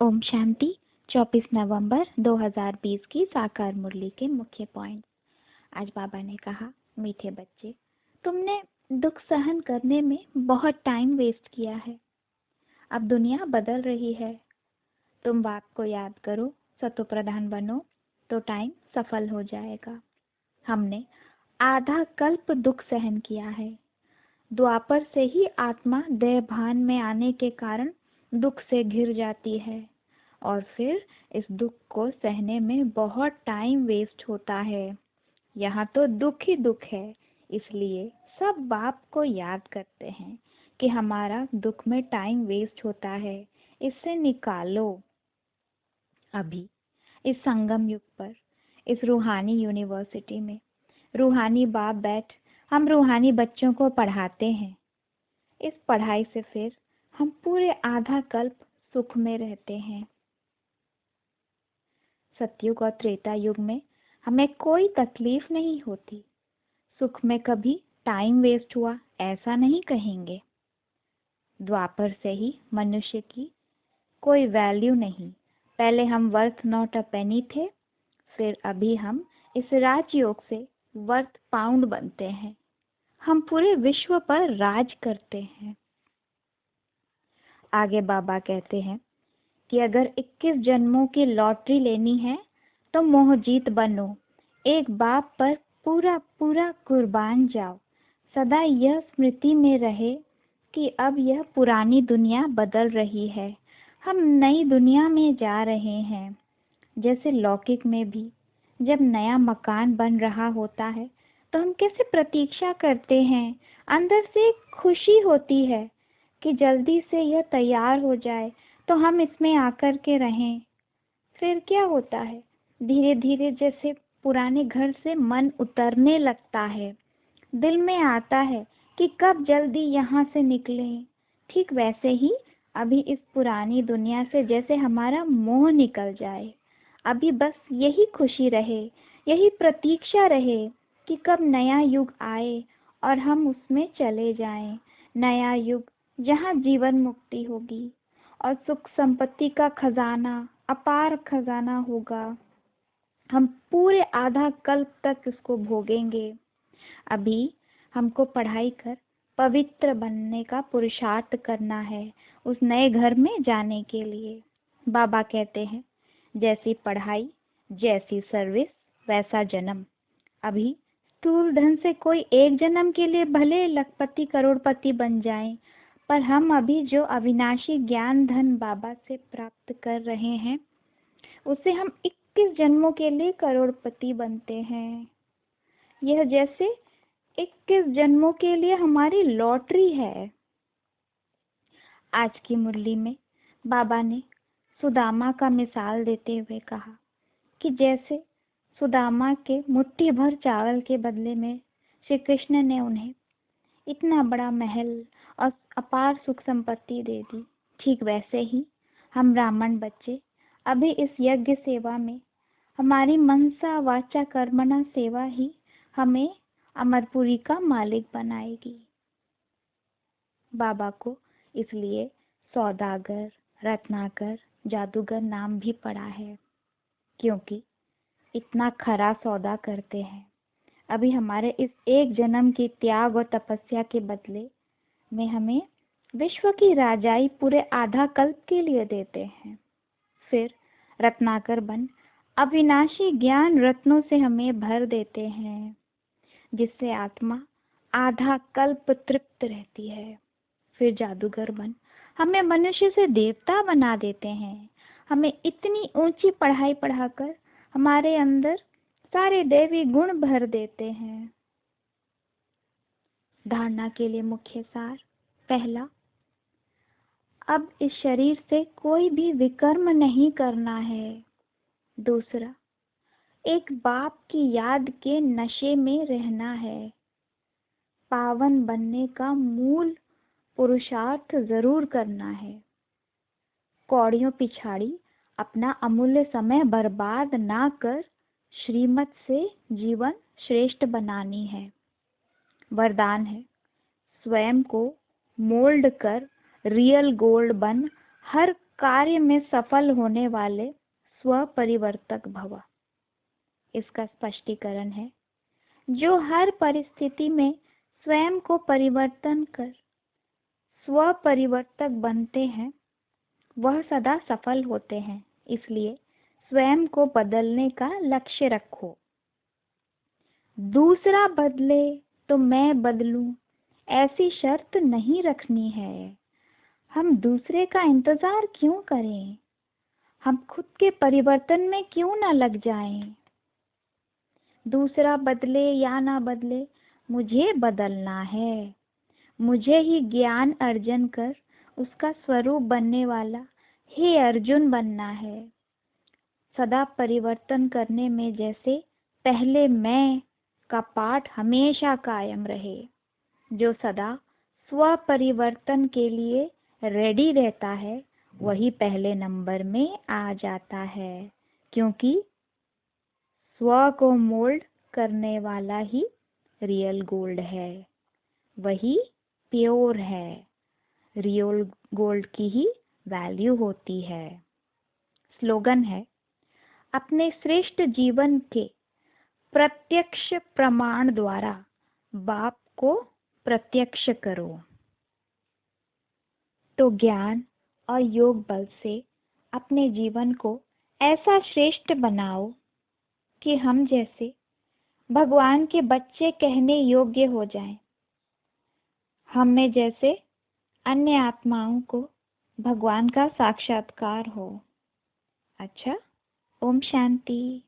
ओम शांति। 24 नवंबर 2020 की साकार मुरली के मुख्य पॉइंट। आज बाबा ने कहा, मीठे बच्चे, तुमने दुख सहन करने में बहुत टाइम वेस्ट किया है। अब दुनिया बदल रही है। तुम बाप को याद करो, सतो प्रधान बनो, तो टाइम सफल हो जाएगा। हमने आधा कल्प दुख सहन किया है। द्वापर से ही आत्मा देह भान में आने के कारण दुख से घिर जाती है और फिर इस दुख को सहने में बहुत टाइम वेस्ट होता है। यहाँ तो दुख ही दुख है, इसलिए सब बाप को याद करते हैं कि हमारा दुख में टाइम वेस्ट होता है, इससे निकालो। अभी इस संगम युग पर, इस रूहानी यूनिवर्सिटी में रूहानी बाप बैठ हम रूहानी बच्चों को पढ़ाते हैं। इस पढ़ाई से फिर हम पूरे आधा कल्प सुख में रहते हैं। सतयुग और त्रेता युग में हमें कोई तकलीफ नहीं होती। सुख में कभी टाइम वेस्ट हुआ ऐसा नहीं कहेंगे। द्वापर से ही मनुष्य की कोई वैल्यू नहीं। पहले हम वर्थ नॉट अ पेनी थे, फिर अभी हम इस राजयोग से वर्थ पाउंड बनते हैं। हम पूरे विश्व पर राज करते हैं। आगे बाबा कहते हैं कि अगर 21 जन्मों की लॉटरी लेनी है तो मोहजीत बनो। एक बाप पर पूरा पूरा कुर्बान जाओ। सदा यह स्मृति में रहे कि अब यह पुरानी दुनिया बदल रही है, हम नई दुनिया में जा रहे हैं। जैसे लौकिक में भी जब नया मकान बन रहा होता है तो हम कैसे प्रतीक्षा करते हैं, अंदर से एक खुशी होती है कि जल्दी से यह तैयार हो जाए तो हम इसमें आकर के रहें। फिर क्या होता है, धीरे धीरे जैसे पुराने घर से मन उतरने लगता है, दिल में आता है कि कब जल्दी यहाँ से निकलें। ठीक वैसे ही अभी इस पुरानी दुनिया से जैसे हमारा मोह निकल जाए। अभी बस यही खुशी रहे, यही प्रतीक्षा रहे कि कब नया युग आए और हम उसमें चले जाएं। नया युग जहाँ जीवन मुक्ति होगी और सुख संपत्ति का खजाना, अपार खजाना होगा। हम पूरे आधा कल्प तक इसको भोगेंगे। अभी हमको पढ़ाई कर पवित्र बनने का पुरुषार्थ करना है, उस नए घर में जाने के लिए। बाबा कहते हैं, जैसी पढ़ाई जैसी सर्विस वैसा जन्म। अभी स्थूल धन से कोई एक जन्म के लिए भले लखपति करोड़पति बन जाएं, पर हम अभी जो अविनाशी ज्ञान धन बाबा से प्राप्त कर रहे हैं उससे हम 21 जन्मों के लिए करोड़पति बनते हैं। यह जैसे 21 जन्मों के लिए हमारी लॉटरी है। आज की मुरली में बाबा ने सुदामा का मिसाल देते हुए कहा कि जैसे सुदामा के मुट्ठी भर चावल के बदले में श्री कृष्ण ने उन्हें इतना बड़ा महल और अपार सुख संपत्ति दे दी, ठीक वैसे ही हम ब्राह्मण बच्चे अभी इस यज्ञ सेवा में, हमारी मनसा वाचा कर्मणा सेवा ही हमें अमरपुरी का मालिक बनाएगी। बाबा को इसलिए सौदागर, रत्नाकर, जादूगर नाम भी पड़ा है, क्योंकि इतना खरा सौदा करते हैं। अभी हमारे इस एक जन्म की त्याग और तपस्या के बदले में हमें विश्व की राजाई पूरे आधा कल्प के लिए देते हैं। फिर रत्नाकर बन अविनाशी ज्ञान रत्नों से हमें भर देते हैं, जिससे आत्मा आधा कल्प तृप्त रहती है। फिर जादूगर बन हमें मनुष्य से देवता बना देते हैं। हमें इतनी ऊंची पढ़ाई पढ़ाकर हमारे अंदर सारे देवी गुण भर देते हैं। धारणा के लिए मुख्य सार। पहला, अब इस शरीर से कोई भी विकर्म नहीं करना है। दूसरा, एक बाप की याद के नशे में रहना है। पावन बनने का मूल पुरुषार्थ जरूर करना है। कौड़ियों पिछाड़ी अपना अमूल्य समय बर्बाद ना कर श्रीमत से जीवन श्रेष्ठ बनानी है। वरदान है, स्वयं को मोल्ड कर रियल गोल्ड बन हर कार्य में सफल होने वाले स्वपरिवर्तक भव। इसका स्पष्टीकरण है, जो हर परिस्थिति में स्वयं को परिवर्तन कर स्वपरिवर्तक बनते हैं वह सदा सफल होते हैं। इसलिए स्वयं को बदलने का लक्ष्य रखो। दूसरा बदले तो मैं बदलूं, ऐसी शर्त नहीं रखनी है। हम दूसरे का इंतजार क्यों करें? हम खुद के परिवर्तन में क्यों न लग जाएं? दूसरा बदले या ना बदले, मुझे बदलना है। मुझे ही ज्ञान अर्जन कर उसका स्वरूप बनने वाला हे अर्जुन बनना है। सदा परिवर्तन करने में जैसे पहले मैं का पाठ हमेशा कायम रहे। जो सदा स्व परिवर्तन के लिए रेडी रहता है वही पहले नंबर में आ जाता है, क्योंकि स्व को मोल्ड करने वाला ही रियल गोल्ड है, वही प्योर है। रियल गोल्ड की ही वैल्यू होती है। स्लोगन है, अपने श्रेष्ठ जीवन के प्रत्यक्ष प्रमाण द्वारा बाप को प्रत्यक्ष करो। तो ज्ञान और योग बल से अपने जीवन को ऐसा श्रेष्ठ बनाओ कि हम जैसे भगवान के बच्चे कहने योग्य हो जाएं। हम में जैसे अन्य आत्माओं को भगवान का साक्षात्कार हो। अच्छा, ओम शांति।